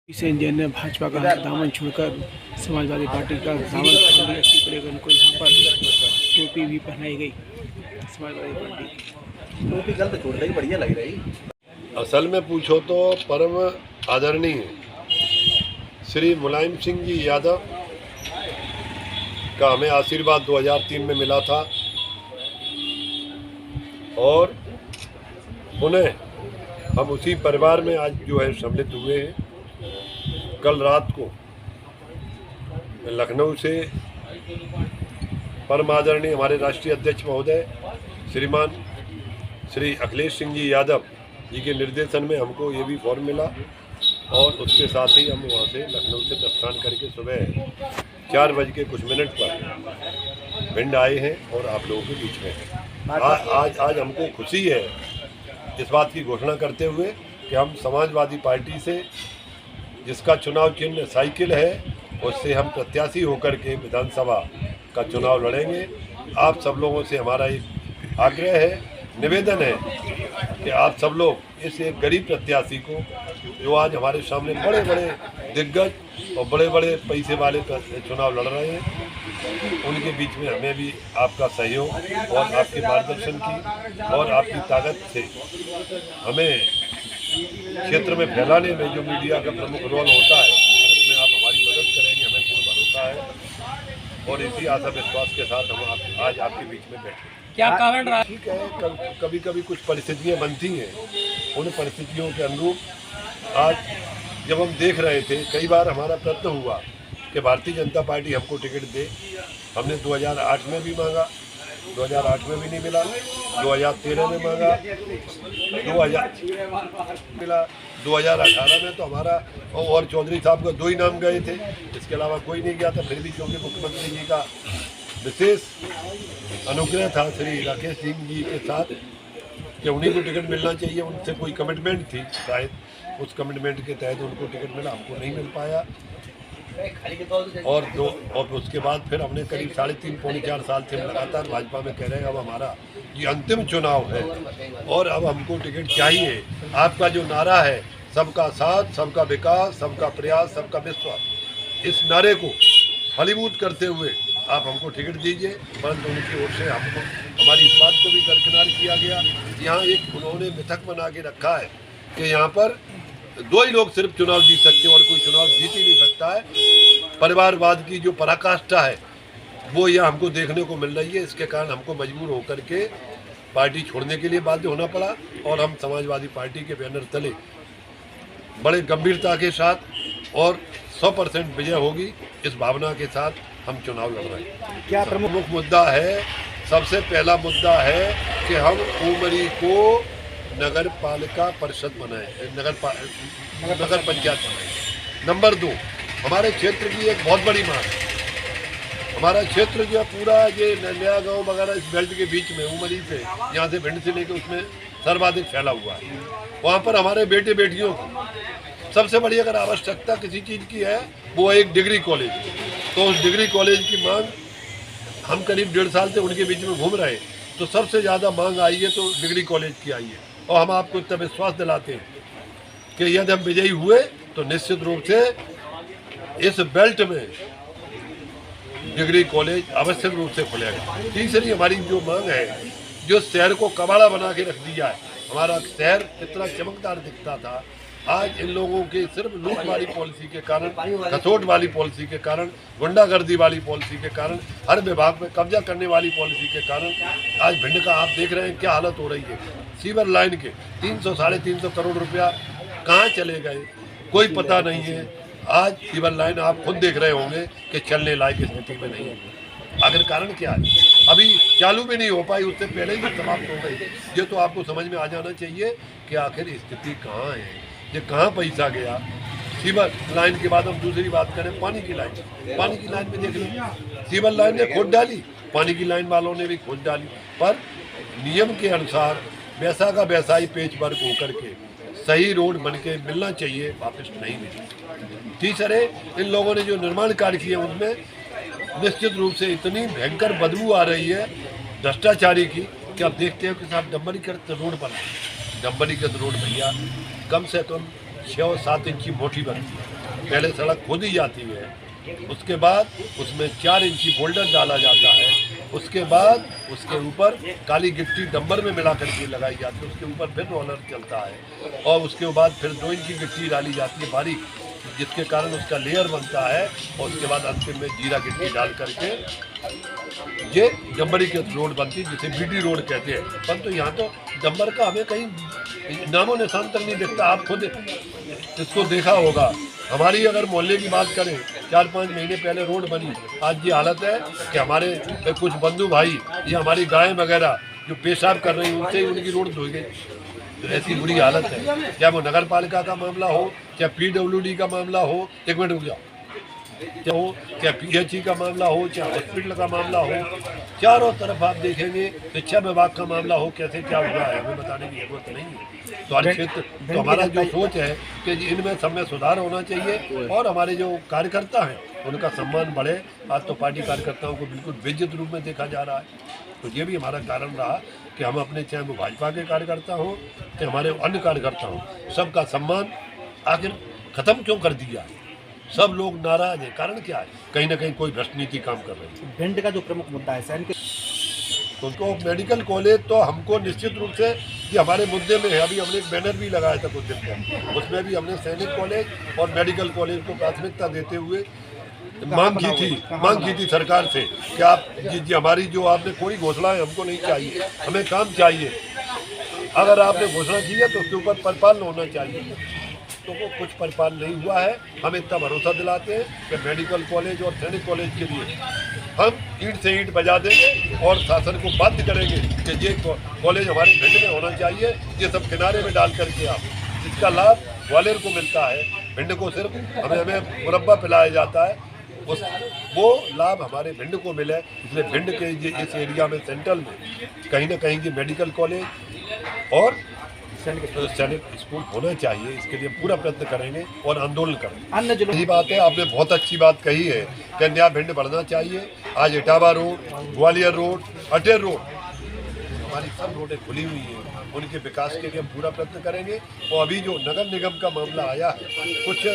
Engine ने भाजपा का दामन छोड़कर समाजवादी पार्टी का दामन पकड़ लिया। इसी को लेकर उनको यहाँ पर टोपी भी पहनाई गई। समाजवादी पार्टी टोपी गलत छोड़ रही, बढ़िया लग रही। असल में पूछो तो परम आदरणीय श्री मुलायम सिंह जी यादव का हमें आशीर्वाद 2003 में मिला था और पुनः हम उसी परिवार में आज जो है सम्मिलित हुए हैं। कल रात को लखनऊ से परम आदरणीय हमारे राष्ट्रीय अध्यक्ष महोदय श्रीमान श्री अखिलेश सिंह जी यादव जी के निर्देशन में हमको ये भी फॉर्म मिला और उसके साथ ही हम वहाँ से लखनऊ से प्रस्थान करके सुबह 4:00 पर भिंड आए हैं और आप लोगों के बीच में हैं। आज हमको खुशी है इस बात की घोषणा करते हुए कि हम समाजवादी पार्टी से, जिसका चुनाव चिन्ह साइकिल है, उससे हम प्रत्याशी होकर के विधानसभा का चुनाव लड़ेंगे। आप सब लोगों से हमारा एक आग्रह है, निवेदन है कि आप सब लोग इस एक गरीब प्रत्याशी को, जो आज हमारे सामने बड़े बड़े दिग्गज और बड़े बड़े पैसे वाले चुनाव लड़ रहे हैं, उनके बीच में हमें भी आपका सहयोग और आपके मार्गदर्शन की और आपकी ताकत से हमें क्षेत्र में फैलाने में जो मीडिया का प्रमुख रोल होता है उसमें आप हमारी मदद करेंगे, हमें पूर्ण भरोसा है। और इसी आशा विश्वास के साथ हम आज आपके बीच में बैठे। क्या कारण रहा? ठीक है, कभी कभी कुछ परिस्थितियाँ बनती हैं, उन परिस्थितियों के अनुरूप आज जब हम देख रहे थे, कई बार हमारा प्रयत्न हुआ कि भारतीय जनता पार्टी हमको टिकट दे। हमने 2008 में भी मांगा, 2008 में भी नहीं मिला, 2013 में मांगा, 2000 मिला, 2018 में तो हमारा और चौधरी साहब का 2 ही नाम गए थे, इसके अलावा कोई नहीं गया था। फिर भी क्योंकि मुख्यमंत्री जी का विशेष अनुग्रह था श्री राकेश सिंह जी के साथ कि उन्हीं को टिकट मिलना चाहिए, उनसे कोई कमिटमेंट थी, शायद उस कमिटमेंट के तहत उनको टिकट मिला, हमको नहीं मिल पाया। और उसके बाद फिर हमने करीब 3.5 पौने 4 साल से लगातार भाजपा में कह रहे हैं अब हमारा ये अंतिम चुनाव है और अब हमको टिकट चाहिए। आपका जो नारा है, सबका साथ, सबका विकास, सबका प्रयास, सबका विश्वास, इस नारे को फलीभूत करते हुए आप हमको टिकट दीजिए। परंतु उनकी ओर से हमको हमारी इस बात को भी दरकिनार किया गया। यहाँ एक उन्होंने मिथक बना के रखा है कि यहाँ पर 2 ही लोग सिर्फ चुनाव जीत सकते हैं और कोई चुनाव जीत ही नहीं सकता है। परिवारवाद की जो पराकाष्ठा है वो यहाँ हमको देखने को मिल रही है। इसके कारण हमको मजबूर होकर के पार्टी छोड़ने के लिए बाध्य होना पड़ा और हम समाजवादी पार्टी के बैनर तले बड़े गंभीरता के साथ और 100% विजय होगी, इस भावना के साथ हम चुनाव लड़ रहे हैं। क्या प्रमुख मुद्दा है? सबसे पहला मुद्दा है कि हम उमरी को नगर पालिका परिषद बनाए, नगर पंचायत बनाए। नंबर 2, हमारे क्षेत्र की एक बहुत बड़ी मांग है। हमारा क्षेत्र जो है पूरा ये नया गांव वगैरह इस बेल्ट के बीच में, उमरी से यहाँ से भिंड से लेकर उसमें सर्वाधिक फैला हुआ है। वहाँ पर हमारे बेटे बेटियों को सबसे बड़ी अगर आवश्यकता किसी चीज़ की है वो एक डिग्री कॉलेज। तो उस डिग्री कॉलेज की मांग हम करीब 1.5 साल से उनके बीच में घूम रहे हैं, तो सबसे ज़्यादा मांग आई है तो डिग्री कॉलेज की आई है। और हम आपको इतना विश्वास दिलाते हैं कि यदि हम विजयी हुए तो निश्चित रूप से इस बेल्ट में डिग्री कॉलेज आवश्यक रूप से खुलेगा। तीसरी हमारी जो मांग है, जो शहर को कबाड़ा बना के रख दिया है, हमारा शहर कितना चमकदार दिखता था, आज इन लोगों के सिर्फ लूट वाली पॉलिसी के कारण, खसोट वाली पॉलिसी के कारण, गुंडागर्दी वाली पॉलिसी के कारण, हर विभाग में कब्जा करने वाली पॉलिसी के कारण आज भिंड का आप देख रहे हैं क्या हालत हो रही है। सीवर लाइन के 300-350 करोड़ रुपया कहाँ चले गए कोई पता नहीं है। आज सीवर लाइन आप खुद देख रहे होंगे कि चलने लायक स्थिति में नहीं है। आखिर कारण क्या है? अभी चालू भी नहीं हो पाई, उससे पहले ही समाप्त हो गई। ये तो आपको समझ में आ जाना चाहिए कि आखिर स्थिति कहाँ है, ये कहाँ पैसा गया। सीवर लाइन के बाद हम दूसरी बात करें, पानी की लाइन। पानी की लाइन में देख लीजिए, सीवर लाइन ने खोद डाली, पानी की लाइन वालों ने भी खोद डाली, पर नियम के अनुसार वैसा का वैसा ही पेच वर्क होकर के सही रोड बन के मिलना चाहिए, वापस नहीं मिली। तीसरे, इन लोगों ने जो निर्माण कार्य किए उनमें निश्चित रूप से इतनी भयंकर बदबू आ रही है भ्रष्टाचारी की कि आप देखते हो कि साहब डम्बरीकृत रोड बना, डम्बरीकृत रोड भैया कम से कम 6 और 7 इंच की मोटी बनती है। पहले सड़क खोदी जाती है, उसके बाद उसमें 4 इंची बोल्डर डाला जाता है, उसके बाद उसके ऊपर काली गिट्टी डंबर में मिला करके लगाई जाती है, उसके ऊपर फिर रोलर चलता है और उसके बाद फिर 2 इंची गिट्टी डाली जाती है बारीक, जिसके कारण उसका लेयर बनता है और उसके बाद अंतिम में जीरा गिट्टी डाल करके ये डंबरी की रोड बनती है, जिसे बीडी रोड कहते हैं। परंतु यहाँ तो डंबर का हमें कहीं नामो निशान तक नहीं दिखता। आप खुद इसको देखा होगा। हमारी अगर मोहल्ले की बात करें, 4-5 महीने पहले रोड बनी, आज ये हालत है कि हमारे कुछ बंधु भाई या हमारी गायें वगैरह जो पेशाब कर रही हैं उनसे ही उनकी रोड धोई गई। तो ऐसी बुरी हालत है, चाहे वो नगर पालिका का मामला हो, चाहे PWD का मामला हो, 1 मिनट रुक जाओ, चाहे PHE का मामला हो, चाहे हॉस्पिटल का मामला हो, चारों तरफ आप देखेंगे शिक्षा विभाग का मामला हो, कैसे क्या हुआ है हमें बताने की जरूरत नहीं है। तो हर क्षेत्र तो हमारा जो सोच है कि इनमें सब में सुधार होना चाहिए और हमारे जो कार्यकर्ता हैं उनका सम्मान बढ़े। आज तो पार्टी कार्यकर्ताओं को बिल्कुल बेइज्जत रूप में देखा जा रहा है, तो ये भी हमारा कारण रहा कि हम अपने, चाहे वो भाजपा के कार्यकर्ता हों चाहे हमारे अन्य कार्यकर्ता हों, सबका सम्मान आखिर खत्म क्यों कर दिया। सब लोग नाराज हैं, कारण क्या है? कहीं ना कहीं कोई भ्रष्ट नीति काम कर रही है। भिंड का जो प्रमुख मुद्दा है सैन के तो मेडिकल कॉलेज तो हमको निश्चित रूप से ये हमारे मुद्दे में है। अभी हमने एक बैनर भी लगाया था कुछ दिन पहले, उसमें भी हमने सैनिक कॉलेज और मेडिकल कॉलेज को प्राथमिकता देते हुए मांग की थी सरकार से कि आप जी हमारी जो आपने कोई घोषणा है हमको नहीं चाहिए, हमें काम चाहिए। अगर आपने घोषणा की है तो उसके ऊपर परिपालन होना चाहिए। तो वो कुछ परिपालन नहीं हुआ है। हम इतना भरोसा दिलाते हैं कि मेडिकल कॉलेज और सैनिक कॉलेज के लिए हम ईंट से ईंट बजा देंगे और शासन को बाध्य करेंगे कि ये कॉलेज हमारे भिंड में होना चाहिए। ये सब किनारे में डाल करके आप इसका लाभ ग्वालियर को मिलता है, भिंड को सिर्फ हमें मुरब्बा पिलाया जाता है, उस वो लाभ हमारे भिंड को मिले। इसलिए भिंड के इस एरिया में सेंट्रल में कहीं ना कहीं की मेडिकल कॉलेज और सैनिक स्कूल होना चाहिए। इसके लिए पूरा प्रयत्न करेंगे और आंदोलन करेंगे। अन्य जिलों यही बात है, आपने बहुत अच्छी बात कही है कि नया भिंड बढ़ना चाहिए। आज Etawah road, Gwalior road, Ater road, हमारी सब रोडें खुली हुई हैं, उनके विकास के लिए हम पूरा प्रयत्न करेंगे। और अभी जो नगर निगम का मामला आया है, कुछ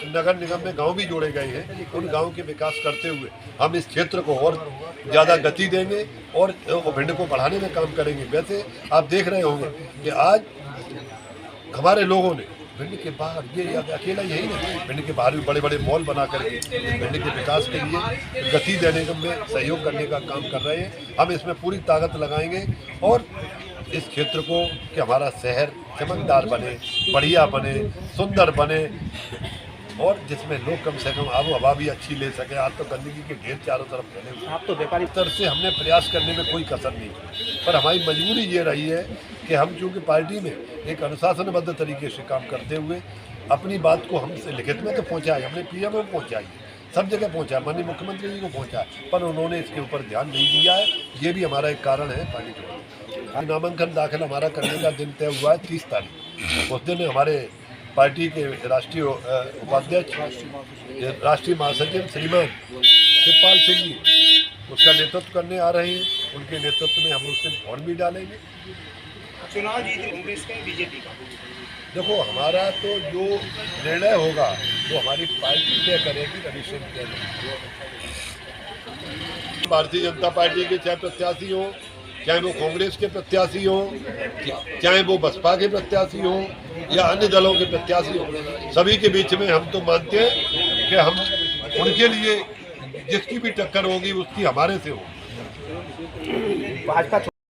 नगर निगम में गांव भी जोड़े गए हैं, उन गांव के विकास करते हुए हम इस क्षेत्र को और ज़्यादा गति देंगे और भिंड को बढ़ाने में काम करेंगे। वैसे आप देख रहे होंगे कि आज हमारे लोगों ने भिंड के बाहर, ये अकेला यही नहीं, भिंड के बाहर भी बड़े बड़े मॉल बना करके भिंड के विकास के लिए गति देने में सहयोग करने का काम कर रहे हैं। हम इसमें पूरी ताकत लगाएंगे और इस क्षेत्र को कि हमारा शहर चमकदार बने, बढ़िया बने, सुंदर बने और जिसमें लोग कम से कम आबो हवा भी अच्छी ले सके। आज तो गंदगी के ढेर चारों तरफ फैले हुए। आप तो व्यापारी तरफ से हमने प्रयास करने में कोई कसर नहीं की, पर हमारी मजबूरी ये रही है कि हम चूँकि पार्टी में एक अनुशासनबद्ध तरीके से काम करते हुए अपनी बात को हमसे लिखित में तो पहुँचाए, हमने PM में पहुँचाई, सब जगह पहुँचा, माननीय मुख्यमंत्री जी को पहुँचा, पर उन्होंने इसके ऊपर ध्यान नहीं दिया है। ये भी हमारा एक कारण है पार्टी को। नामांकन दाखिल हमारा करने का दिन तय हुआ है 30 तारीख। उस दिन हमारे पार्टी के राष्ट्रीय उपाध्यक्ष, राष्ट्रीय महासचिव श्रीमान शिवपाल सिंह जी उसका नेतृत्व करने आ रहे हैं। उनके नेतृत्व में हम उस दिन फॉर्म भी डालेंगे। चुनाव जीत कांग्रेस का, बीजेपी का? देखो, हमारा तो जो निर्णय होगा वो हमारी पार्टी तय करेगी, कमीशन तय करेगी। भारतीय जनता पार्टी के चाहे प्रत्याशी हो, चाहे वो कांग्रेस के प्रत्याशी हो, चाहे वो बसपा के प्रत्याशी हो या अन्य दलों के प्रत्याशी हो, सभी के बीच में हम तो मानते हैं कि हम उनके लिए जिसकी भी टक्कर होगी उसकी हमारे से होगी। भाजपा